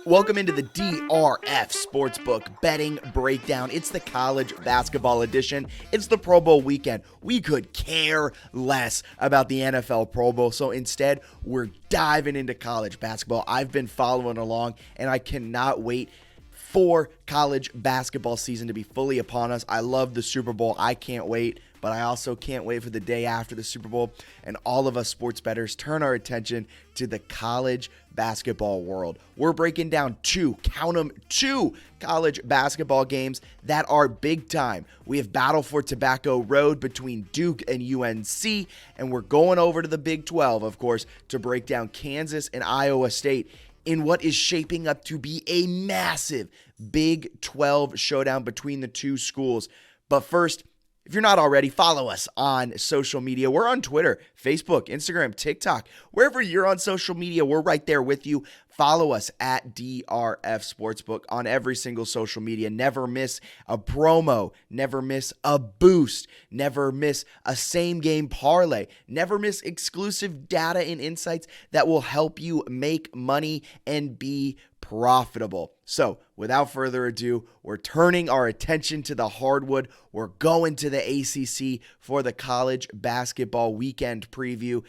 Welcome into the DRF Sportsbook betting breakdown. It's the college basketball edition. It's the Pro Bowl weekend. We could care less about the NFL Pro Bowl, so instead, we're diving into college basketball. I've been following along, and I cannot wait for college basketball season to be fully upon us. I love the Super Bowl. I can't wait. But I also can't wait for the day after the Super Bowl, and all of us sports bettors turn our attention to the college basketball world. We're breaking down two college basketball games that are big time. We have Battle for Tobacco Road between Duke and UNC, and we're going over to the Big 12, of course, to break down Kansas and Iowa State in what is shaping up to be a massive Big 12 showdown between the two schools. But first, if you're not already, follow us on social media. We're on Twitter, Facebook, Instagram, TikTok. Wherever you're on social media, we're right there with you. Follow us at DRF Sportsbook on every single social media. Never miss a promo. Never miss a boost. Never miss a same-game parlay. Never miss exclusive data and insights that will help you make money and be profitable. So, without further ado, we're turning our attention to the hardwood. We're going to the ACC for the college basketball weekend preview.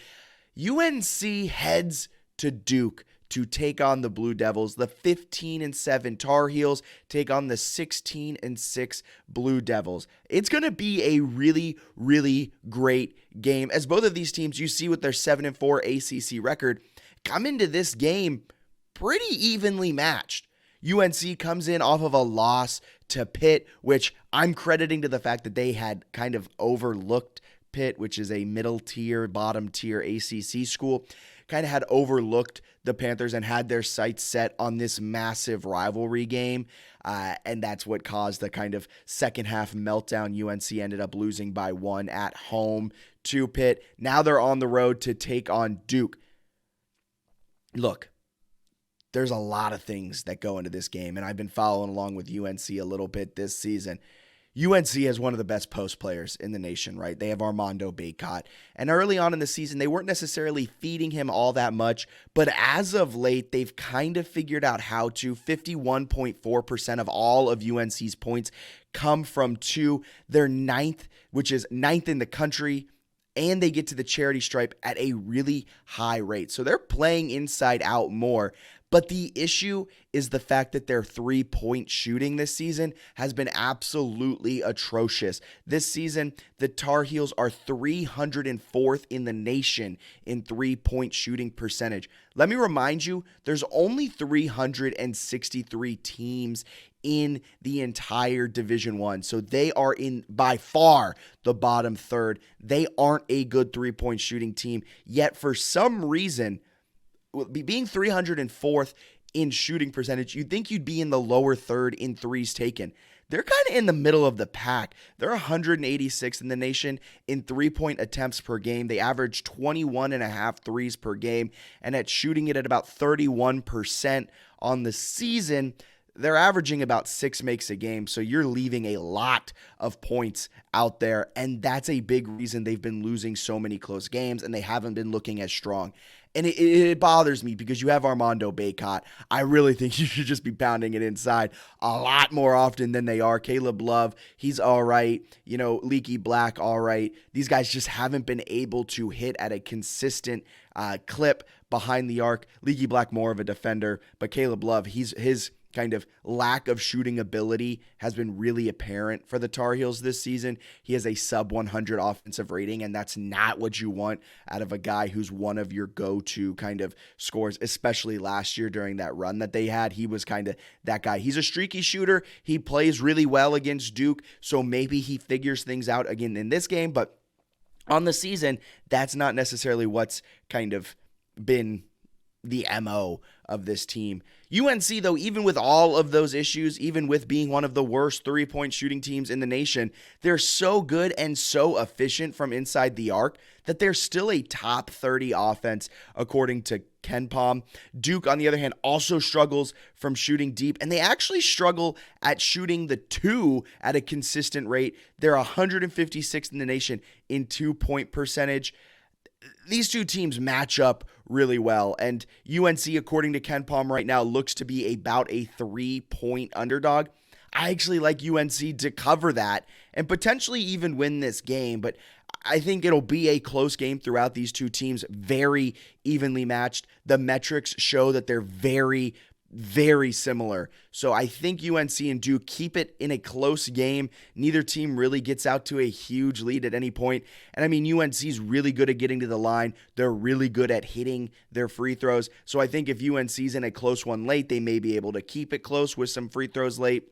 UNC heads to Duke to take on the Blue Devils. The 15-7 Tar Heels take on the 16-6 Blue Devils. It's going to be a really, really great game, as both of these teams, you see with their 7-4 ACC record, come into this game pretty evenly matched. UNC comes in off of a loss to Pitt, which I'm crediting to the fact that they had kind of overlooked Pitt, which is a middle tier, bottom tier ACC school, kind of had overlooked the Panthers and had their sights set on this massive rivalry game. And that's what caused the kind of second half meltdown. UNC ended up losing by 1 at home to Pitt. Now they're on the road to take on Duke. Look, there's a lot of things that go into this game, and I've been following along with UNC a little bit this season. UNC has one of the best post players in the nation, right? They have Armando Bacot. And early on in the season, they weren't necessarily feeding him all that much, but as of late, they've kind of figured out how to. 51.4% of all of UNC's points come from two. They're ninth, which is ninth in the country, and they get to the charity stripe at a really high rate. So they're playing inside out more. But the issue is the fact that their three-point shooting this season has been absolutely atrocious. This season, the Tar Heels are 304th in the nation in three-point shooting percentage. Let me remind you, there's only 363 teams in the entire Division I. So they are in by far the bottom third. They aren't a good three-point shooting team, yet for some reason, being 304th in shooting percentage, you'd think you'd be in the lower third in threes taken. They're kind of in the middle of the pack. They're 186th in the nation in three-point attempts per game. They average 21.5 threes per game, and at shooting it at about 31% on the season, they're averaging about 6 makes a game, so you're leaving a lot of points out there, and that's a big reason they've been losing so many close games, and they haven't been looking as strong. And it bothers me because you have Armando Bacot. I really think you should just be pounding it inside a lot more often than they are. Caleb Love, he's all right. Leaky Black, all right. These guys just haven't been able to hit at a consistent clip behind the arc. Leaky Black, more of a defender, but Caleb Love, his kind of lack of shooting ability has been really apparent for the Tar Heels this season. He has a sub 100 offensive rating, and that's not what you want out of a guy who's one of your go-to kind of scores, especially last year during that run that they had. He was kind of that guy. He's a streaky shooter. He plays really well against Duke, so maybe he figures things out again in this game, but on the season, that's not necessarily what's kind of been the MO of this team. UNC, though, even with all of those issues, even with being one of the worst three-point shooting teams in the nation, they're so good and so efficient from inside the arc that they're still a top 30 offense, according to KenPom. Duke, on the other hand, also struggles from shooting deep, and they actually struggle at shooting the two at a consistent rate. They're 156th in the nation in two-point percentage. these two teams match up really well. And UNC, according to Ken Palm right now, looks to be about a 3-point underdog. I actually like UNC to cover that and potentially even win this game, but I think it'll be a close game throughout these two teams, very evenly matched. The metrics show that they're very, very similar. So I think UNC and Duke keep it in a close game. Neither team really gets out to a huge lead at any point. And I mean, UNC is really good at getting to the line. They're really good at hitting their free throws. So I think if UNC's in a close one late, they may be able to keep it close with some free throws late.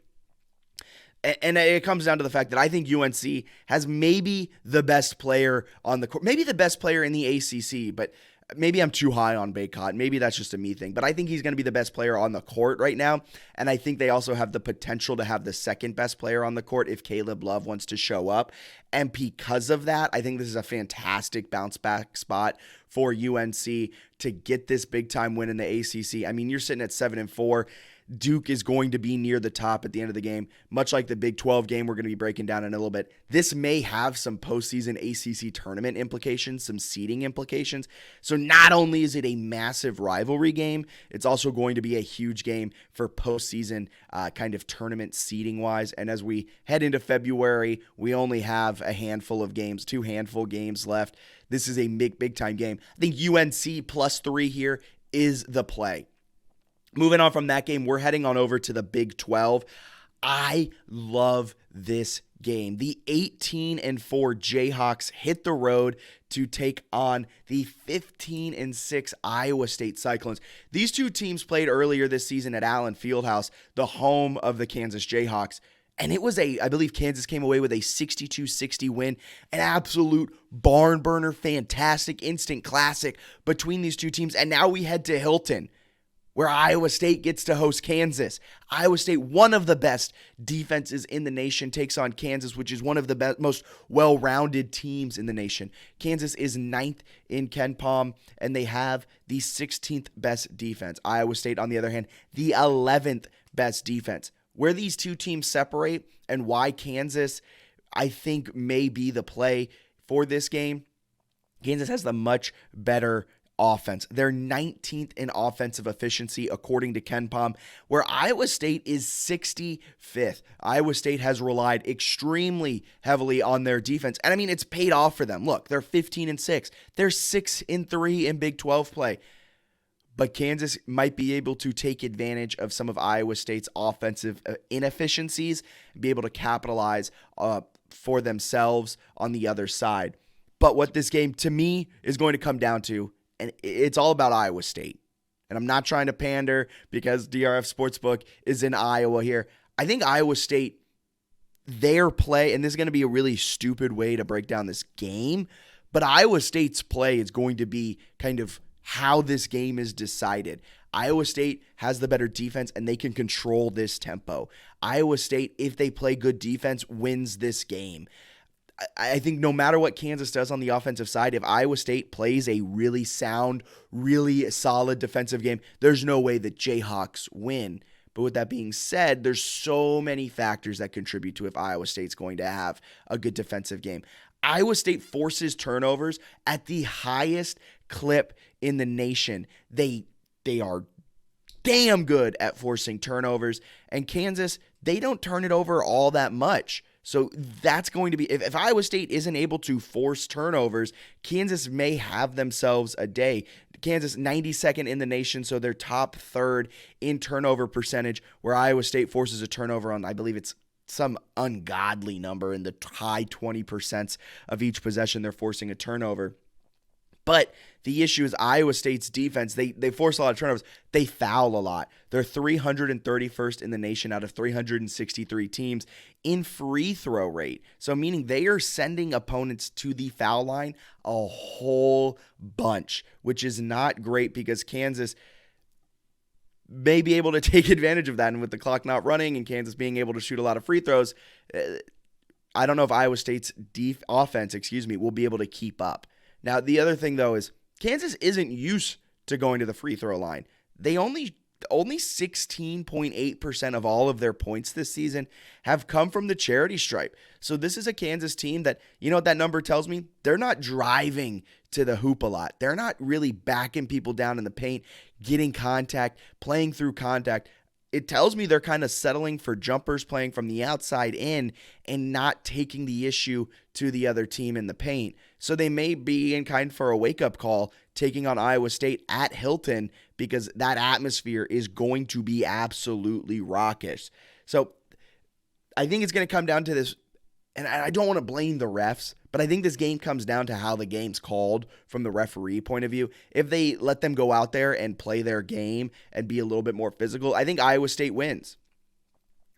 And it comes down to the fact that I think UNC has maybe the best player on the court, maybe the best player in the ACC, but maybe I'm too high on Bacot. Maybe that's just a me thing, but I think he's going to be the best player on the court right now. And I think they also have the potential to have the second best player on the court if Caleb Love wants to show up. And because of that, I think this is a fantastic bounce back spot for UNC to get this big time win in the ACC. I mean, you're sitting at 7-4. Duke is going to be near the top at the end of the game, much like the Big 12 game we're going to be breaking down in a little bit. This may have some postseason ACC tournament implications, some seeding implications. So not only is it a massive rivalry game, it's also going to be a huge game for postseason kind of tournament seeding-wise. And as we head into February, we only have a handful of games, 2 handful games left. This is a big-time game. I think UNC +3 here is the play. Moving on from that game, we're heading on over to the Big 12. I love this game. The 18-4 Jayhawks hit the road to take on the 15-6 Iowa State Cyclones. These two teams played earlier this season at Allen Fieldhouse, the home of the Kansas Jayhawks. And it was I believe Kansas came away with a 62-60 win, an absolute barn burner, fantastic, instant classic between these two teams. And now we head to Hilton, where Iowa State gets to host Kansas. Iowa State, one of the best defenses in the nation, takes on Kansas, which is one of the most well-rounded teams in the nation. Kansas is 9th in Ken Palm, and they have the 16th best defense. Iowa State, on the other hand, the 11th best defense. Where these two teams separate and why Kansas, I think, may be the play for this game, Kansas has the much better offense. They're 19th in offensive efficiency, according to Ken Palm, where Iowa State is 65th. Iowa State has relied extremely heavily on their defense. And I mean, it's paid off for them. Look, they're 15-6. They're 6-3 in Big 12 play. But Kansas might be able to take advantage of some of Iowa State's offensive inefficiencies and be able to capitalize for themselves on the other side. But what this game, to me, is going to come down to, and it's all about Iowa State. And I'm not trying to pander because DRF Sportsbook is in Iowa here. I think Iowa State, their play, and this is going to be a really stupid way to break down this game, but Iowa State's play is going to be kind of how this game is decided. Iowa State has the better defense, and they can control this tempo. Iowa State, if they play good defense, wins this game. I think no matter what Kansas does on the offensive side, if Iowa State plays a really sound, really solid defensive game, there's no way that Jayhawks win. But with that being said, there's so many factors that contribute to if Iowa State's going to have a good defensive game. Iowa State forces turnovers at the highest clip in the nation. They are damn good at forcing turnovers. And Kansas, they don't turn it over all that much. So that's going to be, if Iowa State isn't able to force turnovers, Kansas may have themselves a day. Kansas 92nd in the nation, so they're top third in turnover percentage, where Iowa State forces a turnover on, I believe it's some ungodly number in the high 20% of each possession they're forcing a turnover. But the issue is Iowa State's defense, they force a lot of turnovers. They foul a lot. They're 331st in the nation out of 363 teams in free throw rate. So meaning they are sending opponents to the foul line a whole bunch, which is not great because Kansas may be able to take advantage of that. And with the clock not running and Kansas being able to shoot a lot of free throws, I don't know if Iowa State's offense will be able to keep up. Now, the other thing, though, is Kansas isn't used to going to the free throw line. They only only 16.8% of all of their points this season have come from the charity stripe. So this is a Kansas team that, you know what that number tells me? They're not driving to the hoop a lot. They're not really backing people down in the paint, getting contact, playing through contact. It tells me they're kind of settling for jumpers, playing from the outside in, and not taking the issue to the other team in the paint. So they may be in kind for a wake-up call taking on Iowa State at Hilton, because that atmosphere is going to be absolutely raucous. So I think it's going to come down to this, and I don't want to blame the refs, but I think this game comes down to how the game's called from the referee point of view. If they let them go out there and play their game and be a little bit more physical, I think Iowa State wins.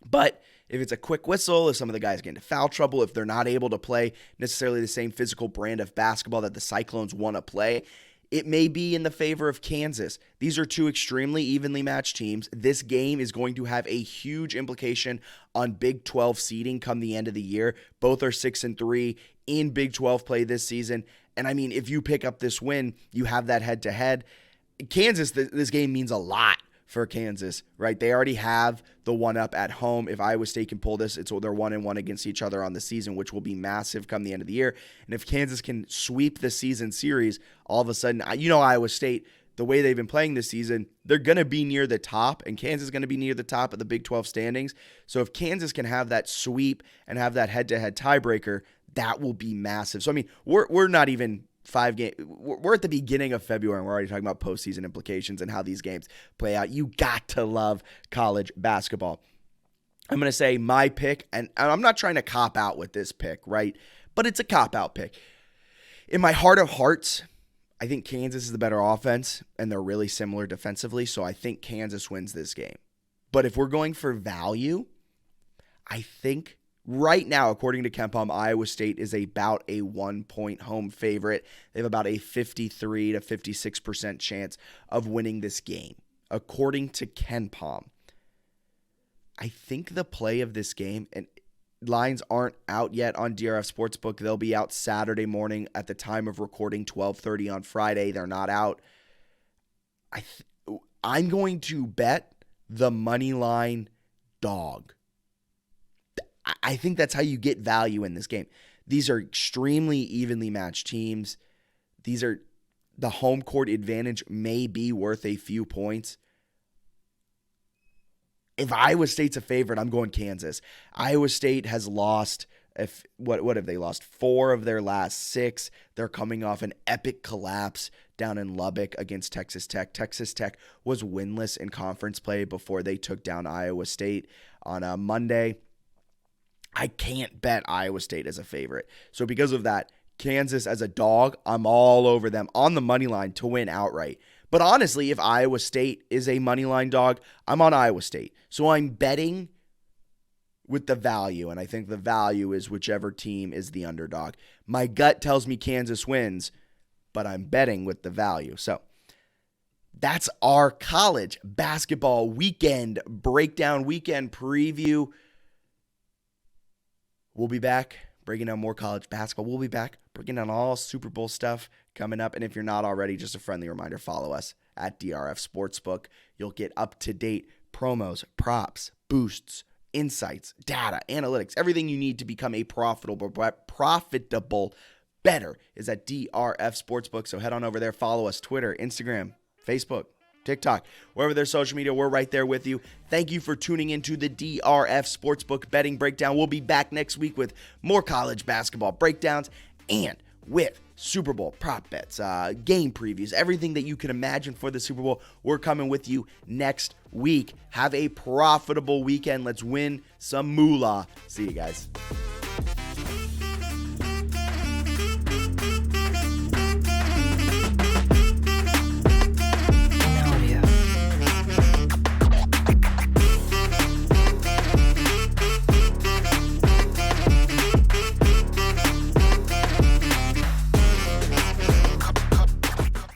But if it's a quick whistle, if some of the guys get into foul trouble, if they're not able to play necessarily the same physical brand of basketball that the Cyclones want to play, it may be in the favor of Kansas. These are two extremely evenly matched teams. This game is going to have a huge implication on Big 12 seeding come the end of the year. Both are 6-3 in Big 12 play this season. And I mean, if you pick up this win, you have that head-to-head. Kansas, this game means a lot for Kansas, right? They already have the one-up at home. If Iowa State can pull this, they're 1-1 against each other on the season, which will be massive come the end of the year. And if Kansas can sweep the season series, all of a sudden, you know, Iowa State, the way they've been playing this season, they're going to be near the top, and Kansas is going to be near the top of the Big 12 standings. So if Kansas can have that sweep and have that head-to-head tiebreaker, that will be massive. So, I mean, we're not even 5 games. We're at the beginning of February, and we're already talking about postseason implications and how these games play out. You got to love college basketball. I'm going to say my pick, and I'm not trying to cop out with this pick, right? But it's a cop-out pick. In my heart of hearts, I think Kansas is the better offense, and they're really similar defensively, so I think Kansas wins this game. But if we're going for value, I think right now, according to KenPom, Iowa State is about a 1-point home favorite. They have about a 53 to 56% chance of winning this game, according to KenPom. I think the play of this game, and lines aren't out yet on DRF Sportsbook. They'll be out Saturday morning at the time of recording, 12:30 on Friday. They're not out. I'm going to bet the money line dog. I think that's how you get value in this game. These are extremely evenly matched teams. The home court advantage may be worth a few points. If Iowa State's a favorite, I'm going Kansas. Iowa State has lost, what have they lost? 4 of their last 6. They're coming off an epic collapse down in Lubbock against Texas Tech. Texas Tech was winless in conference play before they took down Iowa State on a Monday. I can't bet Iowa State as a favorite. So because of that, Kansas as a dog, I'm all over them on the money line to win outright. But honestly, if Iowa State is a money line dog, I'm on Iowa State. So I'm betting with the value, and I think the value is whichever team is the underdog. My gut tells me Kansas wins, but I'm betting with the value. So that's our college basketball weekend breakdown, weekend preview. We'll be back breaking down more college basketball. We'll be back breaking down all Super Bowl stuff coming up. And if you're not already, just a friendly reminder, follow us at DRF Sportsbook. You'll get up-to-date promos, props, boosts, insights, data, analytics, everything you need to become a profitable better is at DRF Sportsbook. So head on over there, follow us, Twitter, Instagram, Facebook, TikTok, wherever there's social media, we're right there with you. Thank you for tuning into the DRF Sportsbook Betting Breakdown. We'll be back next week with more college basketball breakdowns and with Super Bowl prop bets, game previews, everything that you can imagine for the Super Bowl. We're coming with you next week. Have a profitable weekend. Let's win some moolah. See you guys.